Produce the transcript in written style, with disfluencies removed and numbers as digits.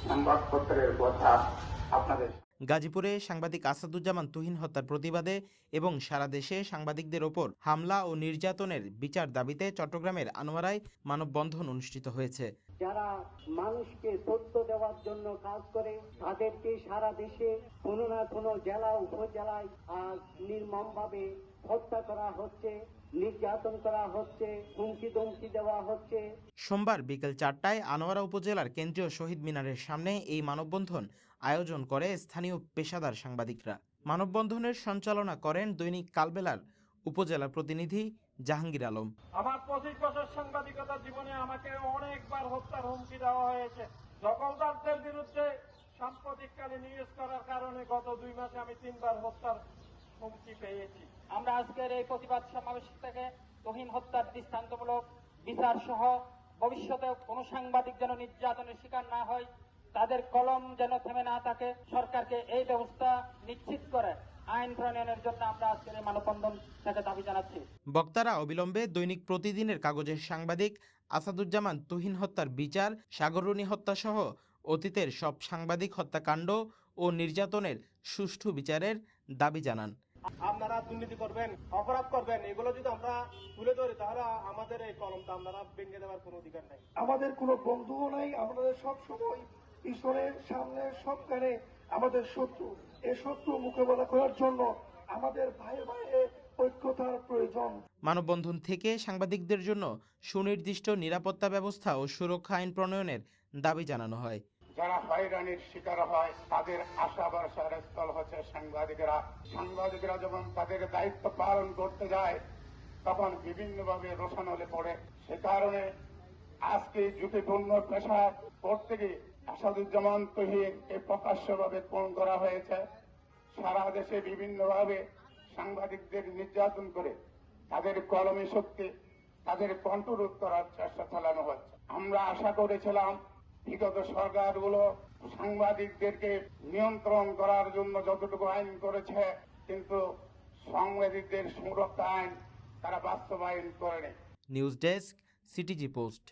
সংবাদপত্রের কথা আপনাদের। গাজীপুরে সাংবাদিক আসাদুজ্জামান তুহিন হত্যার প্রতিবাদে এবং সারা দেশে সাংবাদিকদের ওপর হামলা ও নির্যাতনের বিচার দাবিতে চট্টগ্রামের আনোয়ারায় মানববন্ধন অনুষ্ঠিত হয়েছে। যারা মানুষকে সত্য দেওয়ার জন্য কাজ করে তাদেরকে সারা দেশে কোনো না কোনো জেলা উপজেলায় আজ নির্মমভাবে হত্যা করা হচ্ছে, নির্যাতন করা হচ্ছে, হুমকি ধমকি দেওয়া হচ্ছে। সোমবার বিকেল 4টায় আনোয়ারা উপজেলার কেন্দ্রীয় শহীদ মিনারের সামনে এই মানববন্ধন আয়োজন করে স্থানীয় পেশাদার সাংবাদিকরা। মানববন্ধনের সঞ্চালনা করেন দৈনিক কালবেলার উপজেলা প্রতিনিধি জাহাঙ্গীর আলম। আমার 25 বছর সাংবাদিকতার জীবনে আমাকে অনেকবার হত্যার হুমকি দেওয়া হয়েছে। দখলদারদের বিরুদ্ধে সাম্প্রতিককালে নিউজ করার কারণে গত 2 মাসে আমি 3বার হত্যার হুমকি পেয়েছি। আমরা আজকের এই প্রতিবাদ সমাবেশ থেকে তুহিন হত্যার দৃষ্টান্তমূলক বিচার সহ ভবিষ্যতে কোনো সাংবাদিক যেন নির্যাতনের শিকার না হয়, তাদের কলম যেন থেমে না থাকে, সরকারকে এই ব্যবস্থা নিশ্চিত করে আইন প্রণয়নের জন্য আমরা আজকের এই মানববন্ধন থেকে দাবি জানাচ্ছি। বক্তারা অবিলম্বে দৈনিক প্রতিদিনের কাগজের সাংবাদিক আসাদুজ্জামান তুহিন হত্যার বিচার, সাগররুনি হত্যা সহ অতীতের সব সাংবাদিক হত্যাকাণ্ড ও নির্যাতনের সুষ্ঠু বিচারের দাবি জানান। আপনারা দুর্নীতি করবেন, অপরাধ করবেন, এগুলো যদি আমরা তুলে ধরি তাহলে আমাদের এই কলমটা আপনারা ভেঙে দেওয়ার কোনো অধিকার নাই। আমাদের কোনো বন্ধুও নাই, আমাদের সব সময় ঈশ্বরের সামনে সবখানে আমাদের শত্রু। এই শত্রু মোকাবেলা করার জন্য আমাদের ভাই ভাইয়ে ঐক্যতার প্রয়োজন। মানববন্ধন থেকে সাংবাদিকদের জন্য সুনির্দিষ্ট নিরাপত্তা ব্যবস্থা ও সুরক্ষা আইন প্রণয়নের দাবি জানানো হয়। যারা হয়রানির শিকার হয় তাদের আশা ভরসার স্থল হচ্ছে সাংবাদিকেরা। সাংবাদিকেরা যখন তাদের দায়িত্ব পালন করতে যায় তখন বিভিন্নভাবে রোষানলে পড়ে। সে কারণে আজকে ঝুঁকিপূর্ণ পেশা করতে গিয়ে আসাদুজ্জামান তুহিনকে প্রকাশ্যভাবে খুন করা হয়েছে। সারা দেশে বিভিন্নভাবে সাংবাদিকদের নির্যাতন করে তাদের কলমী শক্তি, তাদের কণ্ঠরোধ করার চেষ্টা চালানো হচ্ছে। আমরা আশা করেছিলাম বিগত সরকারগুলো সাংবাদিকদেরকে নিয়ন্ত্রণ করার জন্য যতটুকু আইন করেছে, কিন্তু সাংবাদিকদের সুরক্ষা আইন তারা বাস্তবায়ন করেনি। News desk, CTG post.